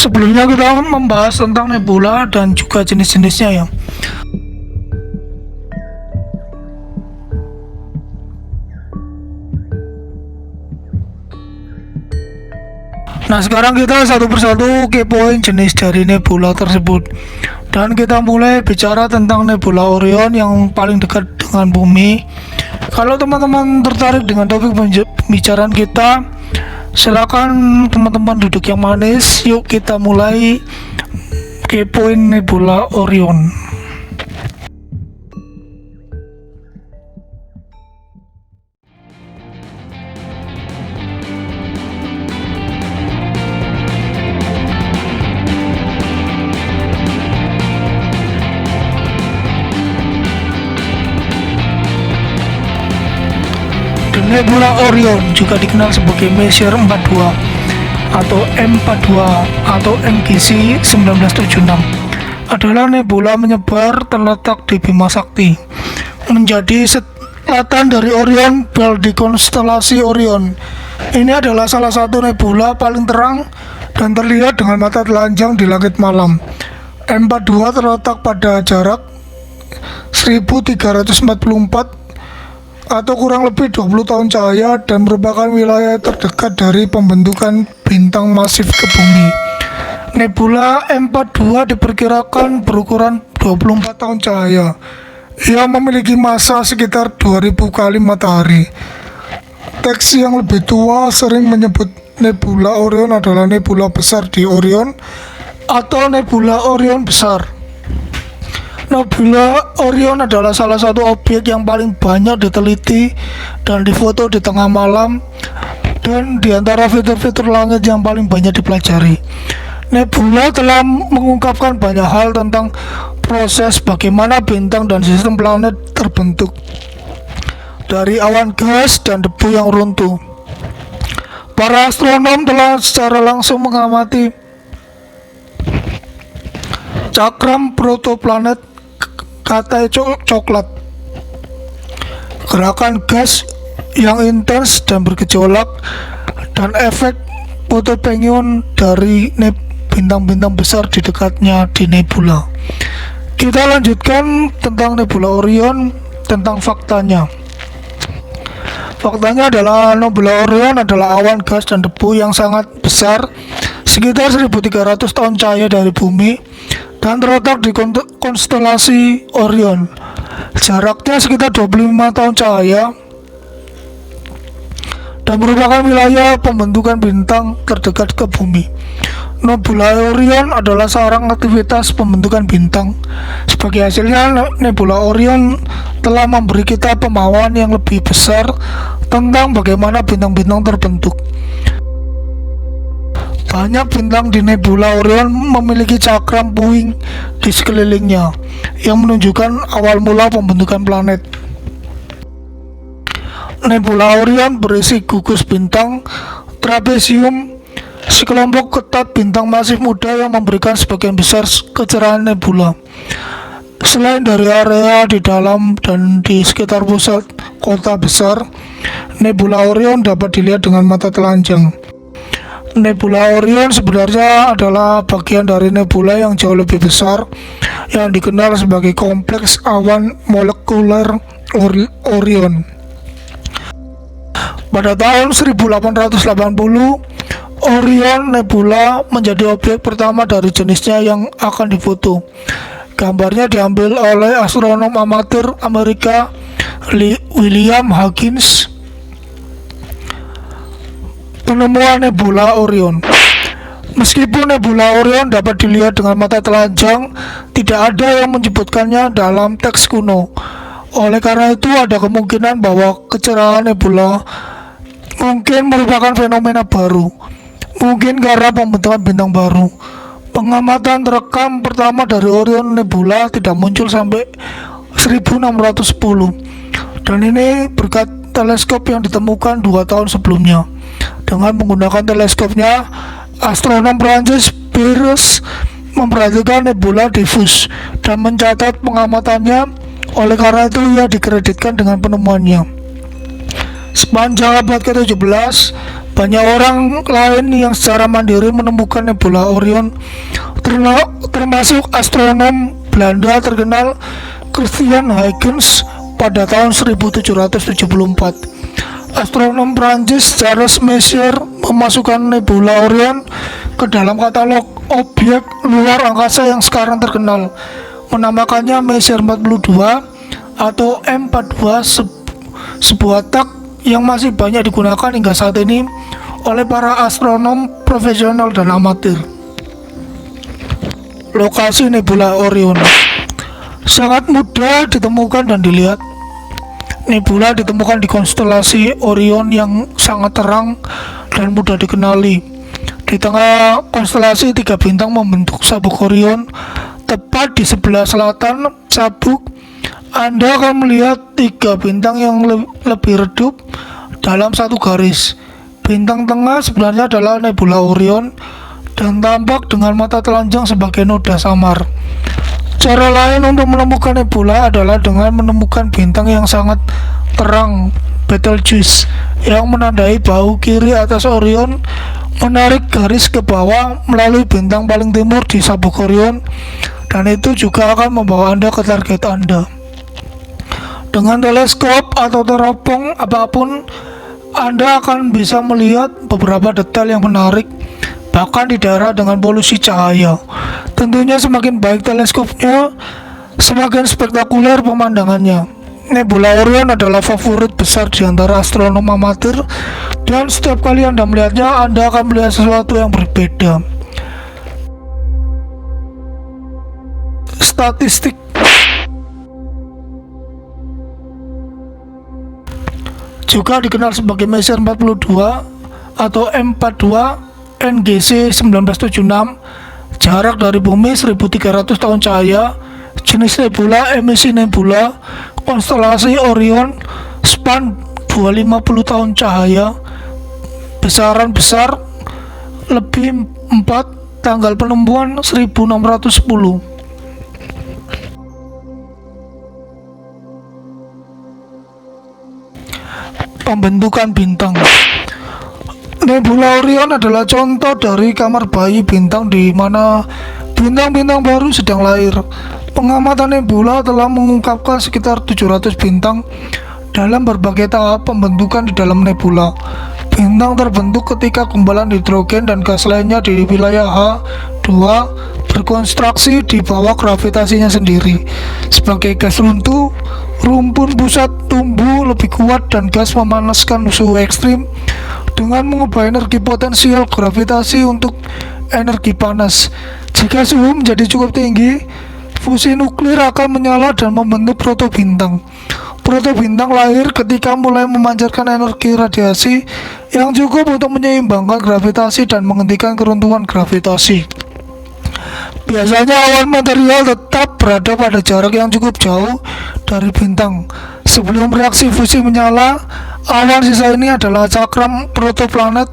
Sebelumnya kita membahas tentang nebula dan juga jenis-jenisnya ya. Nah, sekarang kita satu persatu kepoin jenis dari nebula tersebut. Dan kita mulai bicara tentang nebula Orion yang paling dekat dengan bumi. Kalau teman-teman tertarik dengan topik pembicaraan kita, silakan teman-teman duduk yang manis. Yuk kita mulai kepoin nebula Orion. Nebula Orion juga dikenal sebagai Messier 42 atau M42 atau MGC 1976 adalah nebula menyebar terletak di Bima Sakti, menjadi selatan dari Orion di konstelasi Orion. Ini adalah salah satu nebula paling terang dan terlihat dengan mata telanjang di langit malam. M42 terletak pada jarak 1344 atau kurang lebih 20 tahun cahaya dan merupakan wilayah terdekat dari pembentukan bintang masif ke bumi. Nebula M42 diperkirakan berukuran 24 tahun cahaya. Ia memiliki massa sekitar 2000 kali matahari. Teks yang lebih tua sering menyebut nebula Orion adalah nebula besar di Orion atau nebula Orion besar. Nebula Orion adalah salah satu objek yang paling banyak diteliti dan difoto di tengah malam dan di antara fitur-fitur langit yang paling banyak dipelajari. Nebula telah mengungkapkan banyak hal tentang proses bagaimana bintang dan sistem planet terbentuk dari awan gas dan debu yang runtuh. Para astronom telah secara langsung mengamati cakram protoplanet Katai coklat, gerakan gas yang intens dan bergejolak, dan efek fotopengion dari bintang-bintang besar di dekatnya di nebula. Kita lanjutkan tentang nebula Orion, tentang faktanya. Faktanya adalah nebula Orion adalah awan gas dan debu yang sangat besar, sekitar 1300 tahun cahaya dari bumi, dan terletak di konstelasi Orion. Jaraknya sekitar 25 tahun cahaya dan merupakan wilayah pembentukan bintang terdekat ke bumi. Nebula Orion adalah sarang aktivitas pembentukan bintang. Sebagai hasilnya, nebula Orion telah memberi kita pemahaman yang lebih besar tentang bagaimana bintang-bintang terbentuk. Banyak bintang di nebula Orion memiliki cakram puing di sekelilingnya yang menunjukkan awal mula pembentukan planet. Nebula Orion berisi gugus bintang trapesium, sekelompok ketat bintang masif muda yang memberikan sebagian besar kecerahan nebula. Selain dari area di dalam dan di sekitar pusat kota besar, nebula Orion dapat dilihat dengan mata telanjang. Nebula Orion sebenarnya adalah bagian dari nebula yang jauh lebih besar yang dikenal sebagai kompleks awan molekuler Orion. Pada tahun 1880, Orion Nebula menjadi objek pertama dari jenisnya yang akan difoto. Gambarnya diambil oleh astronom amatir Amerika William Huggins. Penemuan nebula Orion. Meskipun nebula Orion dapat dilihat dengan mata telanjang, tidak ada yang menyebutkannya dalam teks kuno. Oleh karena itu, ada kemungkinan bahwa kecerahan nebula mungkin merupakan fenomena baru, mungkin karena pembentukan bintang baru. Pengamatan terekam pertama dari Orion Nebula tidak muncul sampai 1610, dan ini berkat teleskop yang ditemukan 2 tahun sebelumnya. Dengan menggunakan teleskopnya, astronom Prancis Peirce memperhatikan nebula difus dan mencatat pengamatannya. Oleh karena itu, ia dikreditkan dengan penemuannya. Sepanjang abad ke-17, banyak orang lain yang secara mandiri menemukan nebula Orion, termasuk astronom Belanda terkenal Christian Huygens pada tahun 1774. Astronom Prancis Charles Messier memasukkan nebula Orion ke dalam katalog objek luar angkasa yang sekarang terkenal, menamakannya Messier 42 atau M42, sebuah tag yang masih banyak digunakan hingga saat ini oleh para astronom profesional dan amatir. Lokasi nebula Orion sangat mudah ditemukan dan dilihat. Nebula ditemukan di konstelasi Orion yang sangat terang dan mudah dikenali. Di tengah konstelasi 3 bintang membentuk sabuk Orion. Tepat di sebelah selatan sabuk, Anda akan melihat 3 bintang yang lebih redup dalam satu garis. Bintang tengah sebenarnya adalah nebula Orion dan tampak dengan mata telanjang sebagai noda samar. Cara lain untuk menemukan nebula adalah dengan menemukan bintang yang sangat terang, Betelgeuse, yang menandai bahu kiri atas Orion, menarik garis ke bawah melalui bintang paling timur di sabuk Orion, dan itu juga akan membawa Anda ke target Anda. Dengan teleskop atau teropong apapun, Anda akan bisa melihat beberapa detail yang menarik, bahkan di daerah dengan polusi cahaya. Tentunya semakin baik teleskopnya, semakin spektakuler pemandangannya. Nebula Orion adalah favorit besar di antara astronom amatir, dan setiap kali Anda melihatnya, Anda akan melihat sesuatu yang berbeda. Statistik. Juga dikenal sebagai Messier 42 atau M42 NGC 1976, jarak dari bumi 1300 tahun cahaya, jenis nebula emisi nebula, konstelasi Orion, span 250 tahun cahaya, besaran besar lebih 4, tanggal penemuan 1610. Pembentukan bintang. Nebula Orion adalah contoh dari kamar bayi bintang di mana bintang-bintang baru sedang lahir. Pengamatan nebula telah mengungkapkan sekitar 700 bintang dalam berbagai tahap pembentukan di dalam nebula. Bintang terbentuk ketika gumpalan hidrogen dan gas lainnya di wilayah H2 berkonstruksi di bawah gravitasinya sendiri. Sebagai gas runtuh, rumpun pusat tumbuh lebih kuat dan gas memanaskan suhu ekstrim dengan mengubah energi potensial gravitasi untuk energi panas. Jika suhu menjadi cukup tinggi, fusi nuklir akan menyala dan membentuk protobintang. Protobintang lahir ketika mulai memancarkan energi radiasi yang cukup untuk menyeimbangkan gravitasi dan menghentikan keruntuhan gravitasi. Biasanya awan material tetap berada pada jarak yang cukup jauh dari bintang. Sebelum reaksi fusi menyala, awan sisa ini adalah cakram protoplanet.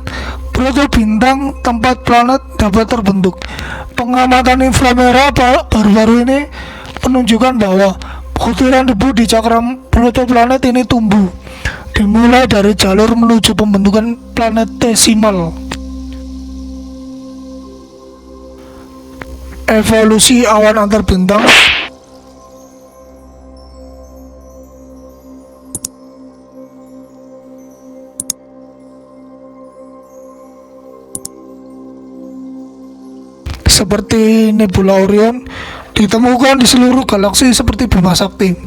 Protobintang tempat planet dapat terbentuk. Pengamatan inframerah baru-baru ini menunjukkan bahwa butiran debu di cakram protoplanet ini tumbuh, dimulai dari jalur menuju pembentukan planetesimal. Evolusi awan antar bintang. Seperti nebula Orion, ditemukan di seluruh galaksi seperti Bima Sakti.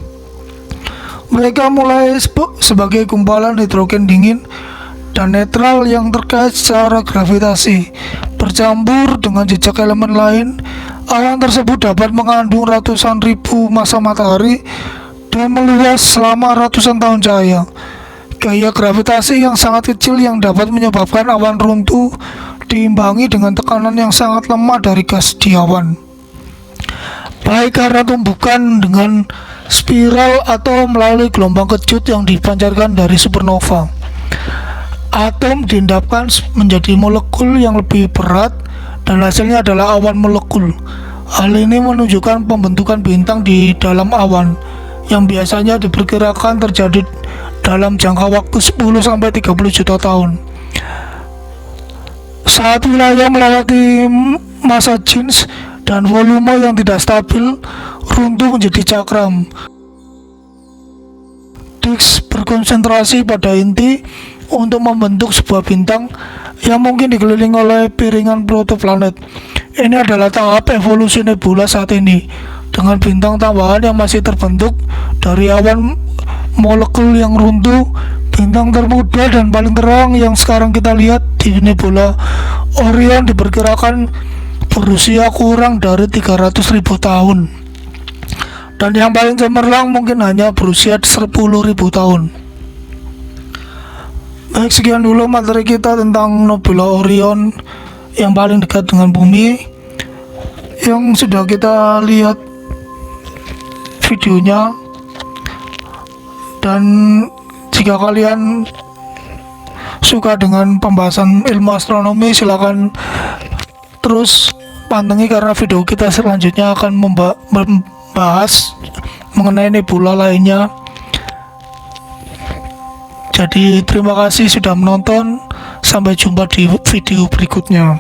Mereka mulai sebagai gumpalan hidrogen dingin dan netral yang terkait secara gravitasi, bercampur dengan jejak elemen lain. Awan tersebut dapat mengandung ratusan ribu massa matahari dan meluas selama ratusan tahun cahaya. Gaya gravitasi yang sangat kecil yang dapat menyebabkan awan runtuh diimbangi dengan tekanan yang sangat lemah dari gas di awan, baik karena tumbukan dengan spiral atau melalui gelombang kejut yang dipancarkan dari supernova. Atom diendapkan menjadi molekul yang lebih berat dan hasilnya adalah awan molekul. Hal ini menunjukkan pembentukan bintang di dalam awan yang biasanya diperkirakan terjadi dalam jangka waktu 10-30 juta tahun. Saat wilayah melewati masa Jeans dan volume yang tidak stabil, runtuh menjadi cakram. Dix berkonsentrasi pada inti untuk membentuk sebuah bintang yang mungkin dikelilingi oleh piringan protoplanet. Ini adalah tahap evolusi nebula saat ini, dengan bintang tambahan yang masih terbentuk dari awan molekul yang runtuh. Bintang termuda dan paling terang yang sekarang kita lihat di nebula Orion diperkirakan berusia kurang dari 300.000 tahun, dan yang paling cemerlang mungkin hanya berusia 10.000 tahun. Baik, sekian dulu materi kita tentang nebula Orion yang paling dekat dengan bumi, yang sudah kita lihat videonya. Dan jika kalian suka dengan pembahasan ilmu astronomi, silakan terus pantengin, karena video kita selanjutnya akan membahas mengenai nebula lainnya. Jadi terima kasih sudah menonton, sampai jumpa di video berikutnya.